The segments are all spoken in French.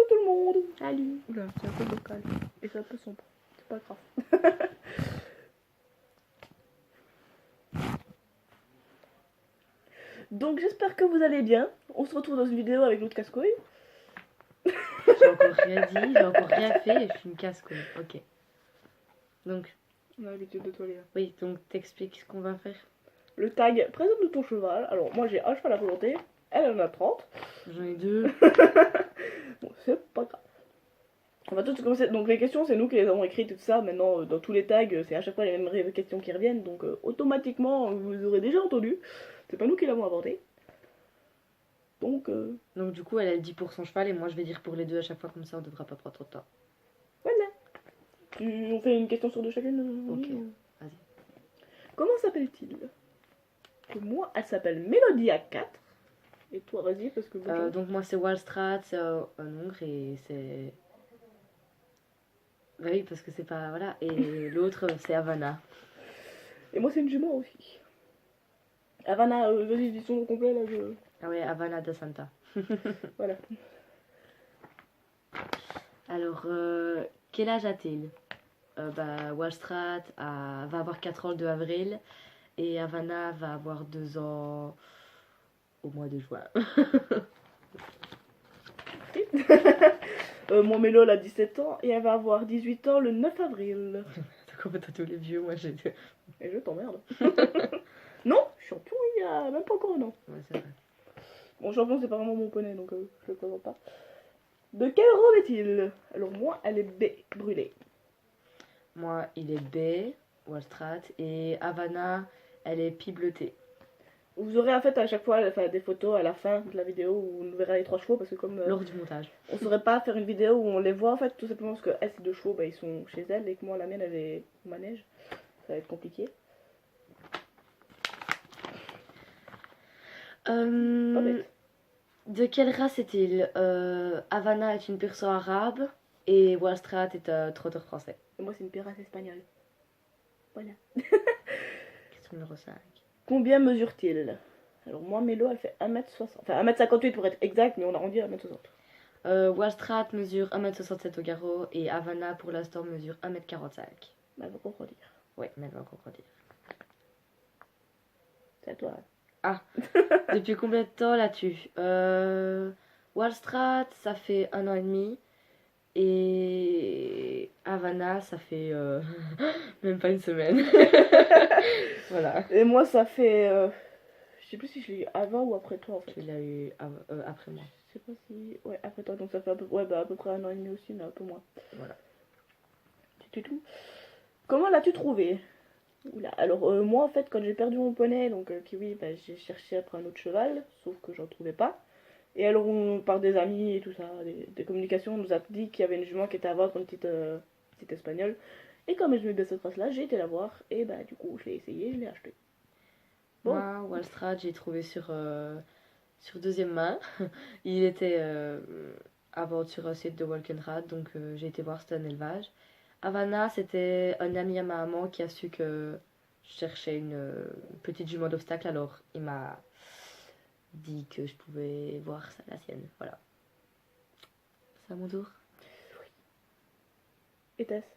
tout le monde. Salut. Oula, c'est un peu local. Et c'est un peu sombre. C'est pas grave. Donc j'espère que vous allez bien. On se retrouve dans une vidéo avec l'autre casse-couille. J'ai encore rien dit, j'ai encore rien fait et je suis une casse-couille. Ok. Donc, On a l'habitude de toi, Léa. oui, donc t'expliques ce qu'on va faire. Le tag, présente-nous ton cheval. Alors moi j'ai un cheval à volonté. Elle en a 30. J'en ai 2. Bon, c'est pas grave. On va tout commencer. Donc les questions, c'est nous qui les avons écrites et tout ça. Maintenant, dans tous les tags, c'est à chaque fois les mêmes questions qui reviennent. Donc automatiquement, vous les aurez déjà entendues. C'est pas nous qui l'avons inventé. Donc Donc du coup, elle dit pour son cheval et moi je vais dire pour les deux à chaque fois, comme ça on devra pas prendre trop de temps. voilà. On fait une question sur deux chacune. Ok, oui. vas-y. Comment s'appelle-t-il? Moi, elle s'appelle Mélodia 4. Et toi, vas-y, parce que... Donc moi c'est Wallstrat, c'est un Hongre et c'est... Bah oui, parce que c'est pas... Voilà. Et l'autre c'est Havana. Et moi, c'est une jument aussi. Havana, vas-y, dis son nom complet, là, Ah ouais, Havana de Santa. Voilà. Alors, quel âge a-t-il? Wallstrat va avoir 4 ans le 2 avril et Havana va avoir 2 ans au mois de juin. Mon Mélo, elle a 17 ans et elle va avoir 18 ans le 9 avril. Donc en fait, à tous les vieux, moi j'ai... Et je t'emmerde. Non, champion, il y a même pas encore un an. Ouais, c'est vrai. Bon, champion, c'est pas vraiment mon poney, donc je le présente pas. De quelle robe est-il? Alors moi, elle est B, brûlée. Moi, il est B, Wallstrat, et Havana, elle est pie bleutée. Vous aurez en fait à chaque fois des photos à la fin de la vidéo où on verra les 3 chevaux parce que comme Lors du montage. on saurait pas faire une vidéo où on les voit en fait tout simplement parce que elle ces 2 chevaux ils sont chez elle et que moi la mienne elle est au manège. Ça va être compliqué. Pas bête. De quelle race est-il? Havana est une persan arabe et Wallstrat est un trotteur français. Et moi c'est une race espagnole. Voilà. Question numéro 5. Combien mesure-t-il? Alors moi Mélo elle fait 1m60. Enfin 1m58 pour être exact mais on arrondit à 1m60. Wallstrat mesure 1m67 au garrot et Havana pour l'instant mesure 1m45. Bah elle va encore dire. Ouais, mais elle va encore dire. C'est à toi. Depuis combien de temps l'as-tu? Wallstrat, ça fait 1 an et demi. Et Havana, ça fait même pas une semaine. Voilà. Et moi ça fait... je sais plus si je l'ai eu avant ou après toi en fait. Tu l'as eu après moi. Je sais pas si... Ouais, après toi, donc ça fait à peu, ouais, bah, à peu près 1 an et demi aussi, mais un peu moins. Voilà. C'est tout. Comment l'as-tu trouvé? Oula. Alors, moi, en fait, quand j'ai perdu mon poney, donc Kiwi, bah, j'ai cherché après un autre cheval, sauf que j'en trouvais pas. Et alors, par des amis et tout ça, des communications, on nous a dit qu'il y avait une jument qui était à vendre, une petite espagnole. Et comme je me cette race-là, j'ai été la voir, et bah, du coup, je l'ai essayé, je l'ai acheté. Bon. Moi, Wallstrat, j'ai trouvé sur deuxième main. Il était à vendre sur un site de Walkenrad, donc j'ai été voir, c'était un élevage. Havana, c'était un ami à ma maman qui a su que je cherchais une petite jument d'obstacle, alors il m'a dit que je pouvais voir la sienne. Voilà. C'est à mon tour. Était-ce?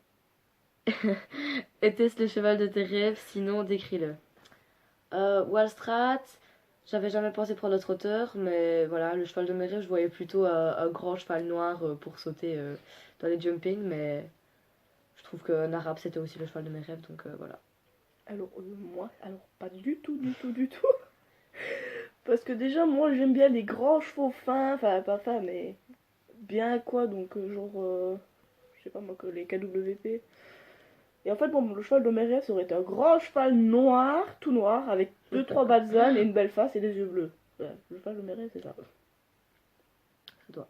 Était-ce le cheval de tes rêves? Sinon, décris-le. Wallstrat, j'avais jamais pensé prendre le trotteur, mais voilà, le cheval de mes rêves, je voyais plutôt un grand cheval noir pour sauter dans les jumping, mais je trouve qu'un arabe c'était aussi le cheval de mes rêves, donc voilà. Alors, moi, alors pas du tout, du tout, du tout. Parce que déjà, moi, j'aime bien les grands chevaux fins, enfin, pas fins, mais bien quoi, donc genre, je sais pas moi, que les KWP. Et en fait, bon, le cheval de mes rêves, ça aurait été un grand cheval noir, tout noir, avec 2-3 balzanes et une belle face et des yeux bleus. Voilà, le cheval de mes rêves, c'est ça. C'est toi.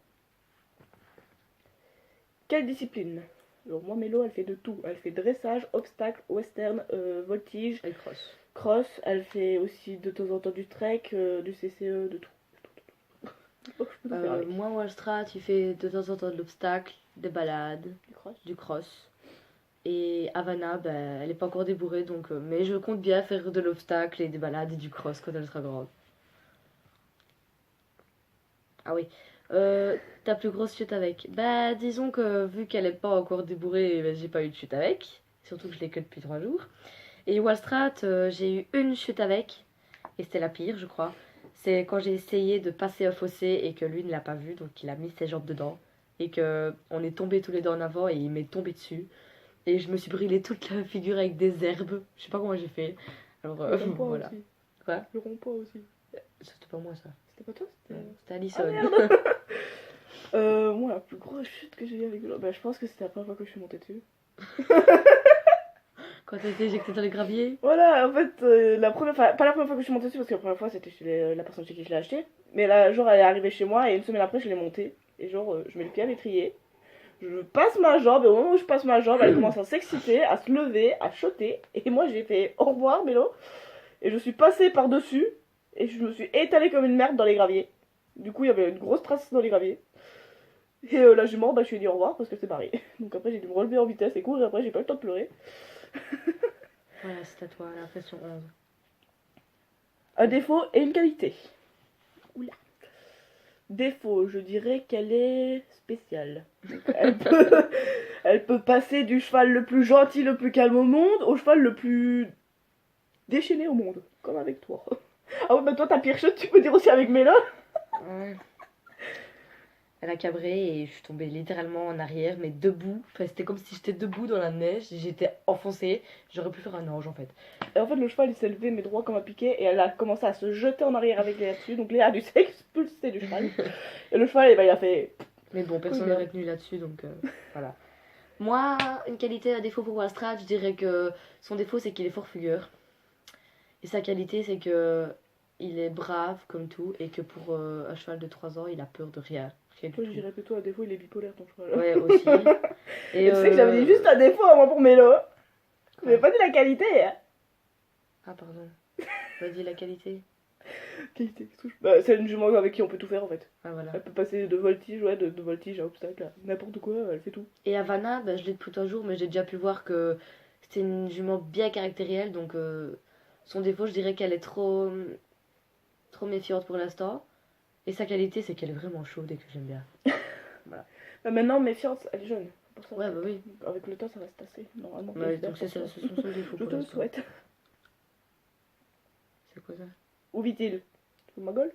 Quelle discipline? Alors, moi, Mélo, elle fait de tout. Elle fait dressage, obstacle, western, voltige, Elle crosse. cross. Elle fait aussi de temps en temps du trek, du CCE, de tout. Oh, je peux tout faire avec. Moi, Wallstrat, il fait de temps en temps de l'obstacle, des balades, Du cross. du cross. Et Havana, ben, elle est pas encore débourrée, donc, mais je compte bien faire de l'obstacle et des balades et du cross quand elle sera grande. Ah oui, Ta plus grosse chute avec? Bah, disons que vu qu'elle est pas encore débourrée, bah, j'ai pas eu de chute avec. Surtout que je l'ai que depuis 3 jours. Et Wallstrat, j'ai eu une chute avec. Et c'était la pire, je crois. C'est quand j'ai essayé de passer un fossé et que lui ne l'a pas vu, donc il a mis ses jambes dedans. Et que on est tombés tous les deux en avant et il m'est tombé dessus. Et je me suis brûlé toute la figure avec des herbes. Je sais pas comment j'ai fait. Alors Le rond-point voilà. aussi. Quoi? Le rond-point aussi. C'était pas moi ça. C'était pas toi? C'était Alison. Ah merde. Moi, la plus grosse chute que j'ai eu avec le... Bah, je pense que c'était la première fois que je suis montée dessus. Quand t'as été éjectée dans les graviers? Voilà, en fait, la première fois... Pas la première fois que je suis montée dessus, parce que la première fois, c'était chez la personne chez qui je l'ai acheté. Mais là, genre, elle est arrivée chez moi, et une semaine après, je l'ai montée. Et genre, je mets le pied à l'étrier. Je passe ma jambe, et au moment où je passe ma jambe, elle commence à s'exciter, à se lever, à choter. Et moi, j'ai fait au revoir, Mélo. Et je suis passée par-dessus, et je me suis étalée comme une merde dans les graviers. Du coup, il y avait une grosse trace dans les graviers. Et la jument, bah, je lui ai dit au revoir parce que c'est barré. Donc après, j'ai dû me relever en vitesse et courir. Après, j'ai pas eu le temps de pleurer. Voilà, c'est à toi, la pression 11. Un défaut et une qualité. Oula. Défaut, je dirais qu'elle est spéciale. Donc, elle peut passer du cheval le plus gentil, le plus calme au monde, au cheval le plus déchaîné au monde. Comme avec toi. Ah ouais, bah toi, ta pire chute, tu peux dire aussi avec Mélo. Ouais. Elle a cabré et je suis tombée littéralement en arrière, mais debout. Enfin, c'était comme si j'étais debout dans la neige et j'étais enfoncée. J'aurais pu faire un ange en fait. Et en fait, le cheval, il s'est levé, mais droit comme un piquet, et elle a commencé à se jeter en arrière avec Léa dessus. Donc Léa a dû s'expulser du cheval. Et le cheval, eh ben, il a fait... Mais bon, personne Oui, n'aurait tenu là-dessus, donc voilà. Moi, une qualité, un défaut pour Wallstrat, je dirais que son défaut c'est qu'il est fort fugueur. Et sa qualité c'est que il est brave comme tout et que pour un cheval de 3 ans, il a peur de rien. Rien du Moi, je tout. dirais plutôt à défaut, il est bipolaire, ton cheval. Ouais, aussi. Et tu sais que j'avais dit juste un défaut à moi pour Mélo. Je n'avais pas dit la qualité. Hein. Ah, pardon. Vas-y, la qualité. Qualité, touche. Bah, c'est une jument avec qui on peut tout faire en fait. Ah, voilà. Elle peut passer de voltige, ouais, de voltige à obstacle, à n'importe quoi, elle fait tout. Et Havana, bah, je l'ai depuis 3 jours, mais j'ai déjà pu voir que c'était une jument bien caractérielle, donc son défaut, je dirais qu'elle est trop méfiante pour l'instant. Et sa qualité, c'est qu'elle est vraiment chaude et que j'aime bien. Bah, maintenant, méfiance, elle est jeune. Pour ça, Ouais, bah oui. avec le temps, ça va se tasser, normalement. Ouais, j'espère donc c'est pour ça, toi. ce sont son défaut Je pour te le l'instant. souhaite. C'est quoi ça? Où vit-il? Sous ma gueule?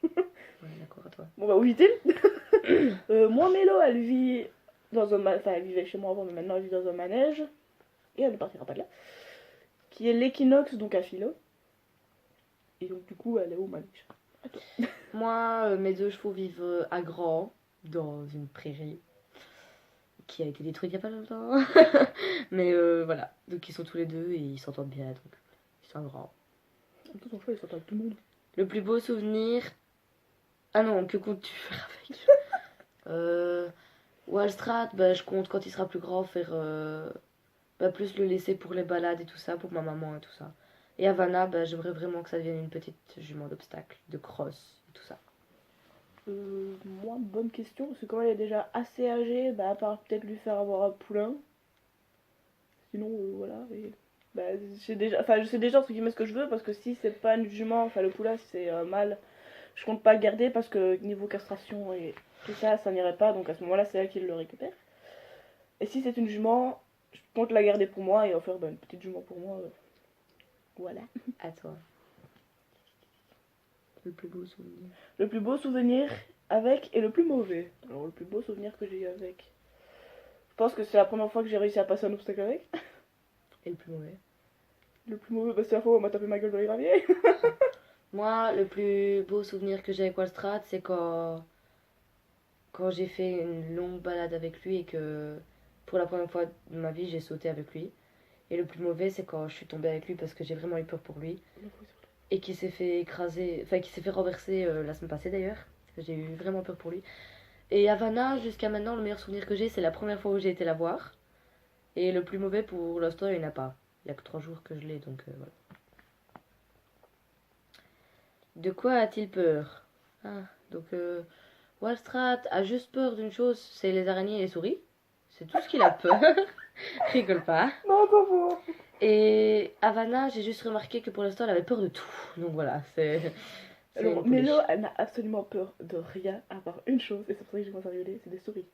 Ouais, d'accord, à toi. Bon bah, où vit-il? Moi, Mélo, elle vit dans un... Enfin, elle vivait chez moi avant, mais maintenant, elle vit dans un manège. Et elle ne partira pas de là. Qui est l'équinoxe, donc à Philo. Et donc, du coup, elle est au manège. Moi, mes 2 chevaux vivent à Grand, dans une prairie qui a été détruite il y a pas longtemps. Mais voilà, donc ils sont tous les deux et ils s'entendent bien, donc ils sont grands. En tout ton choix, il s'entend avec tout le monde. Le plus beau souvenir. Ah non, que comptes-tu faire avec Wallstrat, bah, je compte quand il sera plus grand faire. Bah, plus le laisser pour les balades et tout ça, pour ma maman et tout ça. Et Havana, bah, j'aimerais vraiment que ça devienne une petite jument d'obstacle, de cross et tout ça. Moi, bonne question, parce que quand elle est déjà assez âgée, bah, à part peut-être lui faire avoir un poulain. Sinon, voilà. Et, bah, je sais déjà entre guillemets ce que je veux, parce que si c'est pas une jument, enfin le poulain, si c'est un mâle, je compte pas le garder, parce que niveau castration et tout ça, ça n'irait pas, donc à ce moment-là, c'est elle qui le récupère. Et si c'est une jument, je compte la garder pour moi et en faire une petite jument pour moi. Voilà. À toi. Le plus beau souvenir. Le plus beau souvenir avec et le plus mauvais. Alors, le plus beau souvenir que j'ai eu avec. Je pense que c'est la première fois que j'ai réussi à passer un obstacle avec. Et le plus mauvais. Le plus mauvais, bah, c'est la fois où on m'a tapé ma gueule dans les graviers. Moi, le plus beau souvenir que j'ai avec Wallstrat, c'est quand j'ai fait une longue balade avec lui et que pour la première fois de ma vie, j'ai sauté avec lui. Et le plus mauvais, c'est quand je suis tombée avec lui parce que j'ai vraiment eu peur pour lui. Et qui s'est fait écraser, enfin qui s'est fait renverser la semaine passée d'ailleurs. J'ai eu vraiment peur pour lui. Et Havana, jusqu'à maintenant, le meilleur souvenir que j'ai, c'est la première fois où j'ai été la voir. Et le plus mauvais pour l'instant, il n'y en a pas. Il n'y a que 3 jours que je l'ai, donc voilà. De quoi a-t-il peur? Donc Wallstrat a juste peur d'une chose, c'est les araignées et les souris. C'est tout ce qu'il a peur. Rigole pas. Non, pas faux. Et Havana, j'ai juste remarqué que pour l'instant, elle avait peur de tout. Donc voilà, c'est... C'est Alors, une pouliche. Mélo, elle n'a absolument peur de rien à part une chose, et c'est pour ça que j'ai commencé à rigoler, c'est des souris.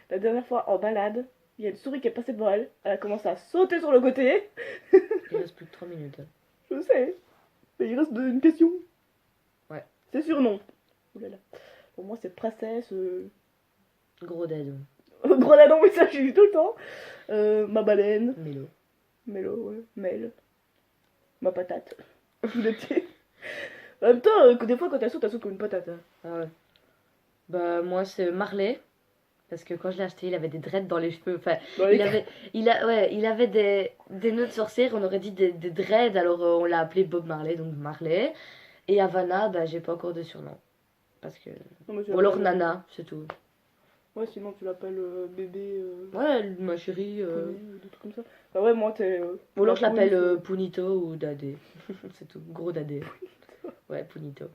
La dernière fois, en balade, il y a une souris qui est passée devant elle, elle a commencé à sauter sur le côté. Il reste plus que 3 minutes. Je sais, mais il reste une question. Ouais. C'est surnom. Oulala. Pour moi, c'est princesse. Gros dadon. Grenadon, oui, ça, j'ai dit tout le temps. Ma baleine. Mélo. Mélo, ouais. Mel. Ma patate. Tous les petits. En même temps, que des fois, quand elle saute comme une patate. Hein. Ah ouais. Bah, moi, c'est Marley. Parce que quand je l'ai acheté, il avait des dreads dans les cheveux. Enfin, Dans les il avait des nœuds de sorcière, on aurait dit des dreads, alors on l'a appelé Bob Marley, donc Marley. Et Havana, bah, j'ai pas encore de surnom. Parce que. Non, mais tu Ou alors l'appelles- Nana, c'est tout. Ouais, sinon tu l'appelles bébé. Ouais, ma chérie. Poney, ou des trucs comme ça. Ah ouais, moi t'es. Ou alors je la l'appelle police, Punito ou Dadé. C'est tout. Gros Dadé. Ouais, Punito.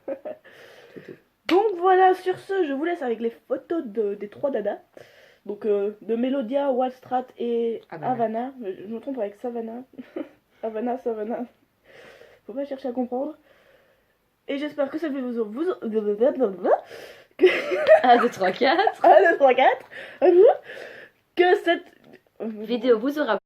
C'est tout. Donc voilà, sur ce, je vous laisse avec les photos des trois dadas. Donc de Melodia, Wallstrat et Havana. Havana. Je me trompe avec Savannah. Havana, Savannah. Faut pas chercher à comprendre. Et j'espère que ça va vous... 1, 2, 3, 4. 1, 2, 3, 4. Que cette... Vidéo vous aura